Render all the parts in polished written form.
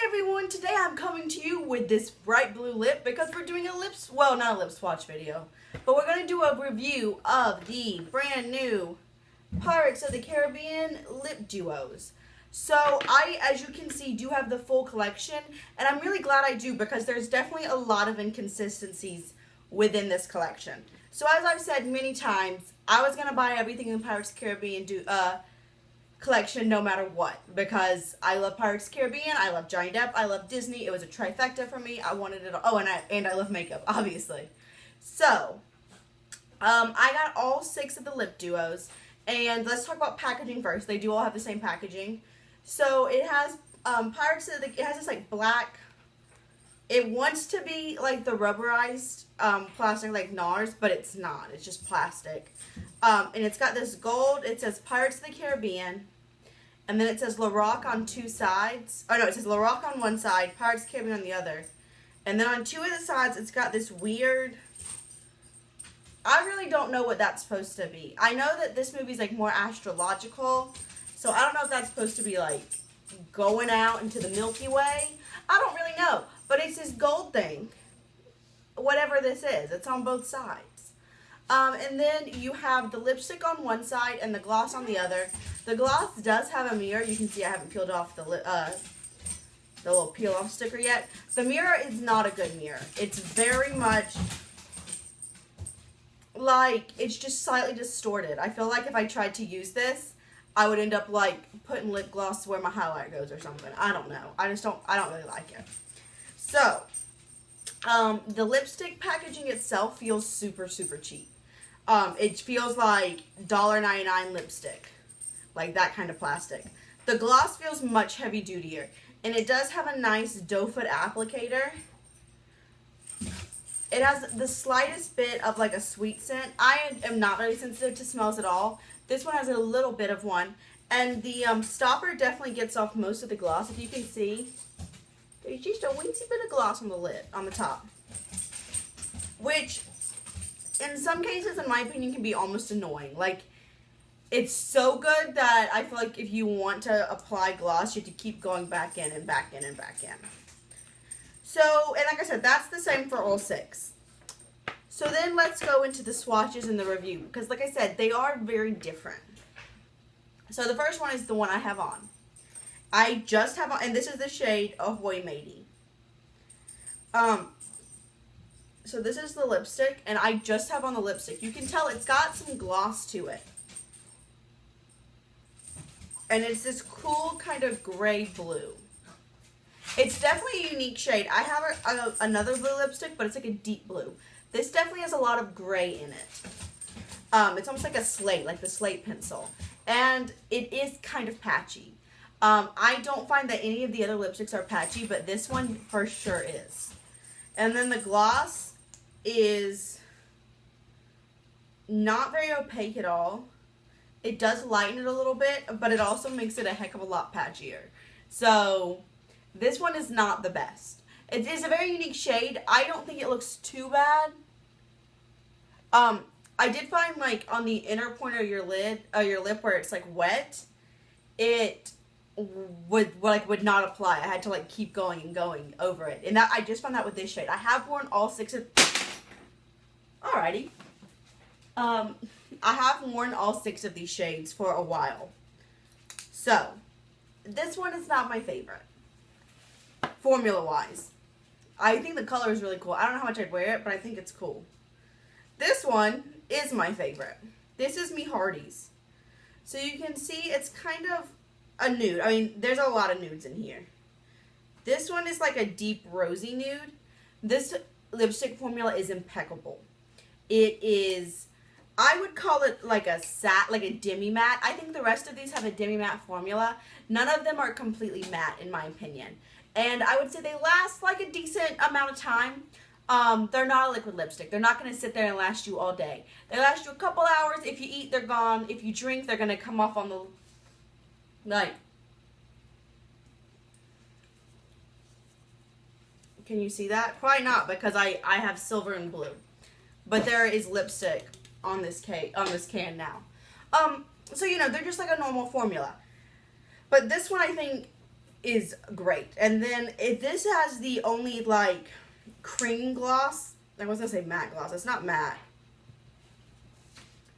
everyone, today I'm coming to you with this bright blue lip because we're doing a not a lip swatch video, but we're going to do a review of the brand new Pirates of the Caribbean lip duos. So I, as you can see, do have the full collection, and I'm really glad I do because there's definitely a lot of inconsistencies within this collection. So as I've said many times, I was going to buy everything in the Pirates of the Caribbean collection no matter what, because I love Pirates of the Caribbean, I love Johnny Depp, I love Disney. It was a trifecta for me. I wanted it all. Oh, and I love makeup, obviously. So I got all 6 of the lip duos, and let's talk about packaging first. They do all have the same packaging. So it has it has this like black, it wants to be like the rubberized plastic like NARS, but it's not. It's just plastic. And it's got this gold, it says Pirates of the Caribbean, and then it says Lorac on 2 sides. Oh no, it says Lorac on one side, Pirates of the Caribbean on the other. And then on 2 of the sides, it's got this weird, I really don't know what that's supposed to be. I know that this movie's like more astrological, so I don't know if that's supposed to be like going out into the Milky Way. I don't really know, but it's this gold thing, whatever this is. It's on both sides. And then you have the lipstick on one side and the gloss on the other. The gloss does have a mirror. You can see I haven't peeled off the little peel off sticker yet. The mirror is not a good mirror. It's very much like, it's just slightly distorted. I feel like if I tried to use this, I would end up like putting lip gloss where my highlight goes or something. I don't know. I don't really like it. So, the lipstick packaging itself feels super, super cheap. It feels like $1.99 lipstick, like that kind of plastic. The gloss feels much heavy dutier, and it does have a nice doe foot applicator. It has the slightest bit of like a sweet scent. I am not very sensitive to smells at all. This one has a little bit of one, and the stopper definitely gets off most of the gloss. If you can see, there's just a weensy bit of gloss on the lid, on the top, which in some cases, in my opinion, can be almost annoying. Like, it's so good that I feel like if you want to apply gloss, you have to keep going back in and back in and back in. So, and like I said, that's the same for all 6. So then let's go into the swatches and the review, because like I said, they are very different. So the first one is the one I have on. I just have on, and this is the shade Ahoy Matey. So this is the lipstick, and I just have on the lipstick. You can tell it's got some gloss to it. And it's this cool kind of gray blue. It's definitely a unique shade. I have another blue lipstick, but it's like a deep blue. This definitely has a lot of gray in it. It's almost like a slate, like the slate pencil. And it is kind of patchy. I don't find that any of the other lipsticks are patchy, but this one for sure is. And then the gloss is not very opaque at all. It does lighten it a little bit, but it also makes it a heck of a lot patchier. So this one is not the best. It is a very unique shade. I don't think it looks too bad. I did find like on the inner corner of your lip where it's like wet, it would not apply. I had to like keep going and going over it. And that I just found that with this shade. I have worn all 6 of Alrighty. I have worn all 6 of these shades for a while. So, this one is not my favorite. Formula-wise. I think the color is really cool. I don't know how much I'd wear it, but I think it's cool. This one is my favorite. This is Me Hearties. So you can see it's kind of a nude. I mean, there's a lot of nudes in here. This one is like a deep rosy nude. This lipstick formula is impeccable. It is, I would call it like a demi matte. I think the rest of these have a demi matte formula. None of them are completely matte in my opinion. And I would say they last like a decent amount of time. They're not a liquid lipstick. They're not going to sit there and last you all day. They last you a couple hours. If you eat, they're gone. If you drink, they're going to come off on the night. Can you see that? Probably not, because I have silver and blue. But there is lipstick on this can now. So you know, they're just like a normal formula. But this one I think is great. And then this has the only like cream gloss. I was gonna say matte gloss. It's not matte.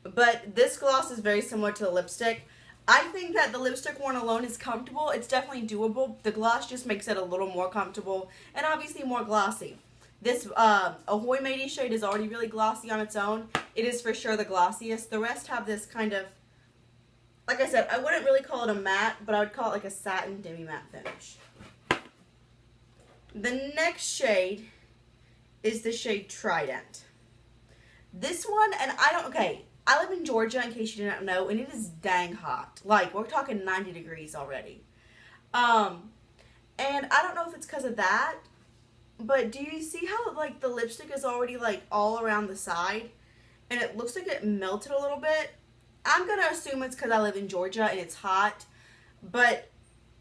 But this gloss is very similar to the lipstick. I think that the lipstick one alone is comfortable. It's definitely doable. The gloss just makes it a little more comfortable and obviously more glossy. This Ahoy Matey shade is already really glossy on its own. It is for sure the glossiest. The rest have this kind of, like I said, I wouldn't really call it a matte, but I would call it like a satin demi-matte finish. The next shade is the shade Trident. This one, and I live in Georgia, in case you didn't know, and it is dang hot. Like, we're talking 90 degrees already. And I don't know if it's because of that, but do you see how, like, the lipstick is already, like, all around the side? And it looks like it melted a little bit. I'm going to assume it's because I live in Georgia and it's hot, but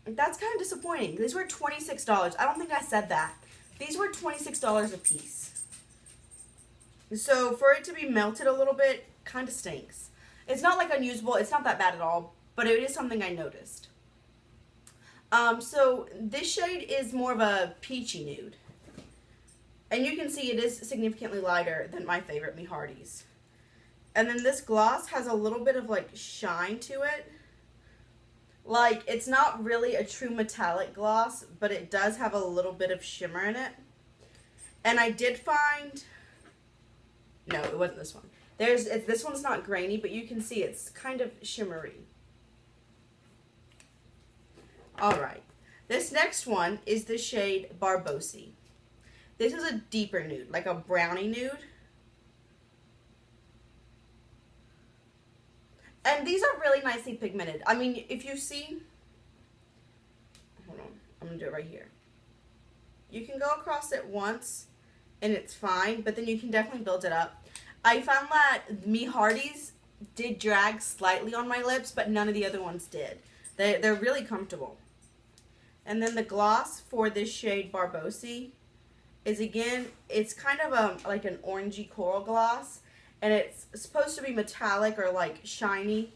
that's kind of disappointing. These were $26. I don't think I said that. These were $26 a piece. So, for it to be melted a little bit, kind of stinks. It's not like unusable. It's not that bad at all, but it is something I noticed. So this shade is more of a peachy nude. And you can see it is significantly lighter than my favorite Me Hearties. And then this gloss has a little bit of like shine to it. Like, it's not really a true metallic gloss, but it does have a little bit of shimmer in it. And I did find, no, it wasn't this one. This one's not grainy, but you can see it's kind of shimmery. Alright, this next one is the shade Barboss-y. This is a deeper nude, like a brownie nude. And these are really nicely pigmented. I mean, if you see, hold on, I'm going to do it right here. You can go across it once and it's fine, but then you can definitely build it up. I found that Me Hearties did drag slightly on my lips, but none of the other ones did. They're really comfortable. And then the gloss for this shade Barboss-y is, again, it's kind of like an orangey coral gloss. And it's supposed to be metallic or like shiny.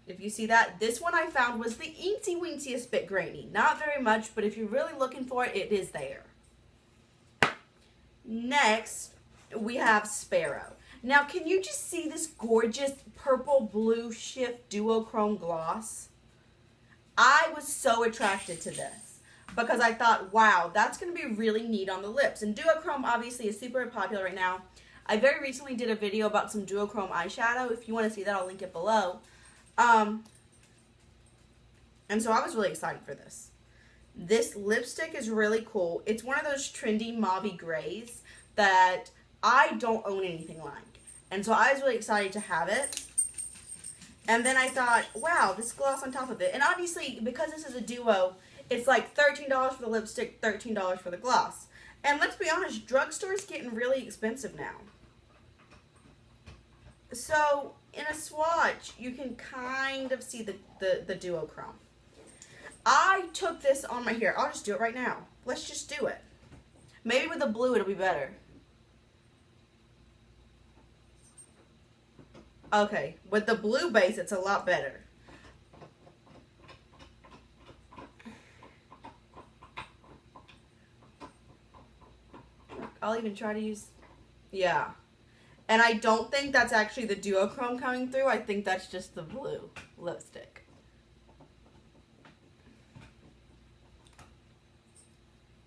If you see that. This one I found was the eensy weensiest bit grainy. Not very much, but if you're really looking for it, it is there. Next, we have Sparrow. Now, can you just see this gorgeous purple-blue shift duochrome gloss? I was so attracted to this because I thought, wow, that's going to be really neat on the lips. And duochrome obviously is super popular right now. I very recently did a video about some duochrome eyeshadow. If you want to see that, I'll link it below. And so I was really excited for this. This lipstick is really cool. It's one of those trendy mauvey grays that I don't own anything like. And so I was really excited to have it. And then I thought, wow, this gloss on top of it. And obviously, because this is a duo, it's like $13 for the lipstick, $13 for the gloss. And let's be honest, drugstores getting really expensive now. So, in a swatch, you can kind of see the duochrome. I took this on my hair. I'll just do it right now. Let's just do it. Maybe with the blue, it'll be better. Okay, with the blue base, it's a lot better. I'll even try to use, yeah. And I don't think that's actually the duochrome coming through. I think that's just the blue lipstick.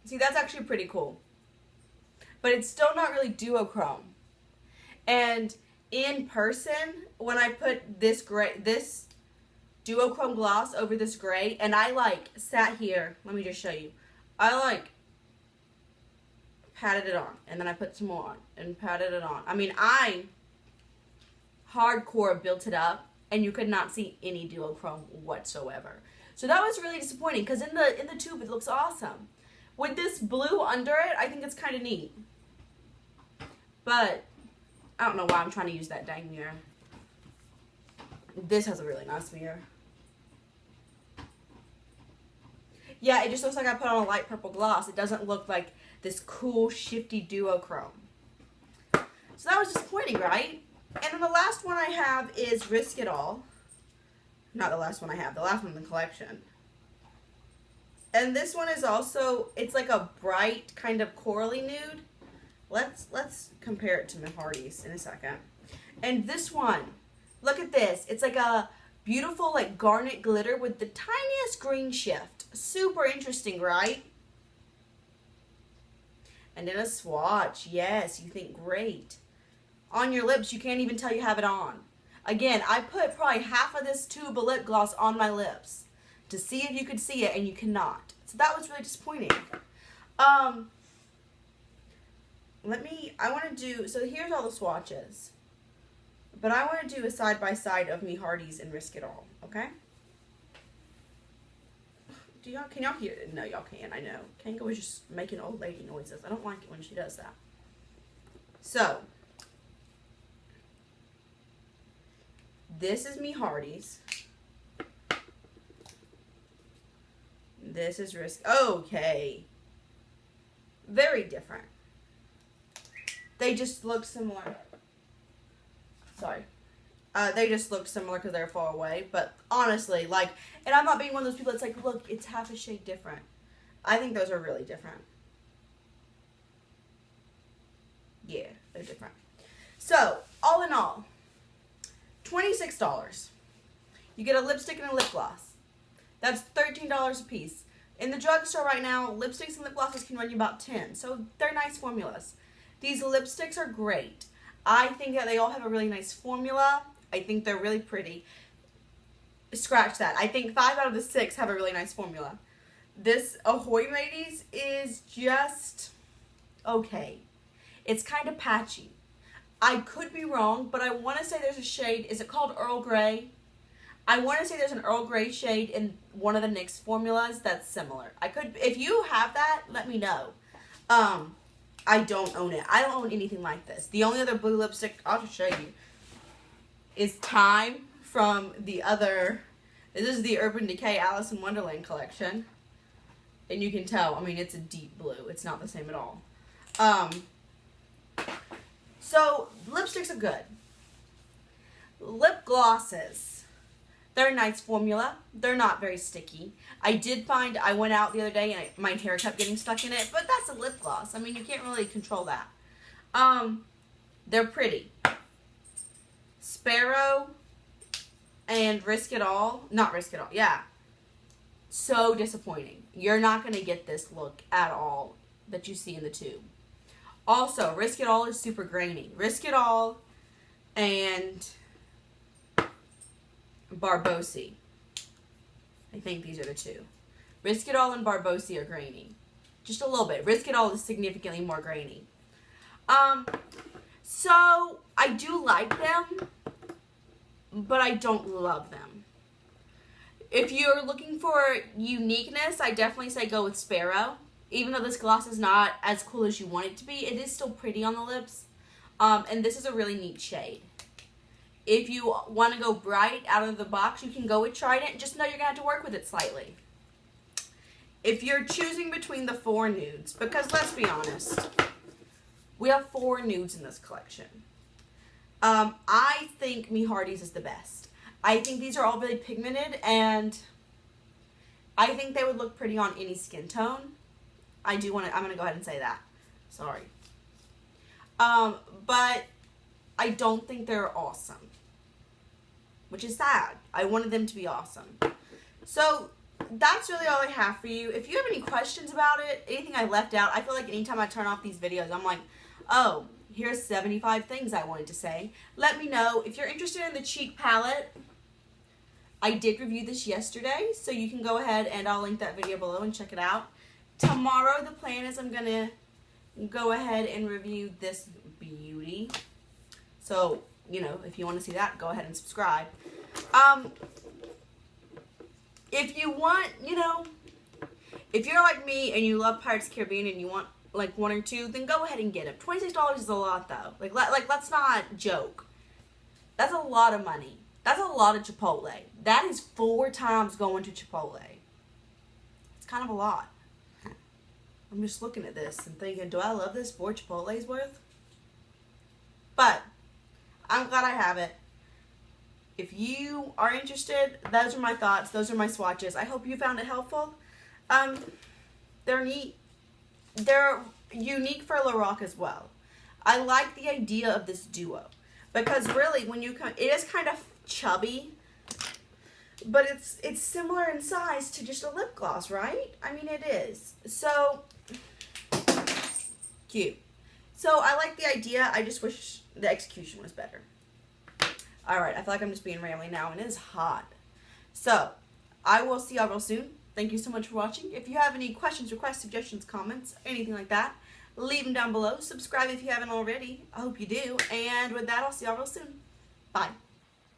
See, that's actually pretty cool. But it's still not really duochrome. And in person, when I put this duochrome gloss over this gray, and I like sat here, let me just show you. I like patted it on, and then I put some more on, and patted it on. I mean, I hardcore built it up, and you could not see any duochrome whatsoever. So that was really disappointing, because in the tube it looks awesome. With this blue under it, I think it's kind of neat. But I don't know why I'm trying to use that dang mirror. This has a really nice mirror. Yeah, it just looks like I put on a light purple gloss. It doesn't look like this cool, shifty duochrome. So that was disappointing, right? And then the last one I have is Risk It All. Not the last one I have. The last one in the collection. And this one is also, it's like a bright kind of corally nude. Let's compare it to Me Hearties in a second. And this one, look at this. It's like a beautiful like garnet glitter with the tiniest green shift. Super interesting, right? And then a swatch. Yes, you think great. On your lips, you can't even tell you have it on. Again, I put probably half of this tube of lip gloss on my lips to see if you could see it, and you cannot. So that was really disappointing. I want to do, so here's all the swatches. But I want to do a side-by-side of Me Hearties and Risk It All, okay? Can y'all hear it? No, y'all can't, I know. Kango was just making old lady noises. I don't like it when she does that. So, this is Me Hearties. This is Risk. Okay. Very different. They just look similar. Sorry. They just look similar because they're far away. But honestly, like, and I'm not being one of those people that's like, look, it's half a shade different. I think those are really different. Yeah, they're different. So, all in all, $26. You get a lipstick and a lip gloss. That's $13 a piece. In the drugstore right now, lipsticks and lip glosses can run you about $10. So they're nice formulas. These lipsticks are great. I think that they all have a really nice formula. I think they're really pretty. Scratch that. I think 5 out of the 6 have a really nice formula. This Ahoy Matey is just okay. It's kind of patchy. I could be wrong, but I want to say there's a shade. Is it called Earl Grey? I want to say there's an Earl Grey shade in one of the NYX formulas that's similar. I could, if you have that, let me know. I don't own it. I don't own anything like this. The only other blue lipstick, I'll just show you, is Time from the other, this is the Urban Decay Alice in Wonderland collection. And you can tell, I mean, it's a deep blue. It's not the same at all. So, lipsticks are good. Lip glosses. They're a nice formula. They're not very sticky. I did find, I went out the other day and my hair kept getting stuck in it, but that's a lip gloss. I mean, you can't really control that. They're pretty. Sparrow and Risk It All, not Risk It All, yeah. So disappointing. You're not going to get this look at all that you see in the tube. Also, Risk It All is super grainy. Risk It All and Barboss-y. I think these are the two. Risk It All and Barboss-y are grainy. Just a little bit. Risk It All is significantly more grainy. So, I do like them, but I don't love them. If you're looking for uniqueness, I definitely say go with Sparrow. Even though this gloss is not as cool as you want it to be, it is still pretty on the lips. And this is a really neat shade. If you want to go bright out of the box, you can go with Trident. Just know you're going to have to work with it slightly. If you're choosing between the 4 nudes, because let's be honest, we have 4 nudes in this collection. I think Me Hearties is the best. I think these are all really pigmented, and I think they would look pretty on any skin tone. I'm going to go ahead and say that. Sorry. But I don't think they're awesome. Which is sad. I wanted them to be awesome. So, that's really all I have for you. If you have any questions about it, anything I left out, I feel like anytime I turn off these videos, I'm like, oh, here's 75 things I wanted to say. Let me know. If you're interested in the cheek palette, I did review this yesterday, so you can go ahead and I'll link that video below and check it out. Tomorrow, the plan is I'm going to go ahead and review this beauty. So, you know, if you want to see that, go ahead and subscribe. If you want, you know, if you're like me and you love Pirates of the Caribbean and you want like 1 or 2, then go ahead and get them. $26 is a lot though. Like let's not joke. That's a lot of money. That's a lot of Chipotle. That is 4 times going to Chipotle. It's kind of a lot. I'm just looking at this and thinking, do I love this 4 Chipotle's worth? But I'm glad I have it. If you are interested, those are my thoughts. Those are my swatches. I hope you found it helpful. They're neat. They're unique for Lorac as well. I like the idea of this duo because really when you come, it is kind of chubby, but it's similar in size to just a lip gloss, right? I mean, it is. So cute. So I like the idea. I just wish the execution was better. All right, I feel like I'm just being rambling now, and it is hot. So I will see y'all real soon. Thank you so much for watching. If you have any questions, requests, suggestions, comments, anything like that, leave them down below. Subscribe if you haven't already. I hope you do. And with that, I'll see y'all real soon. Bye.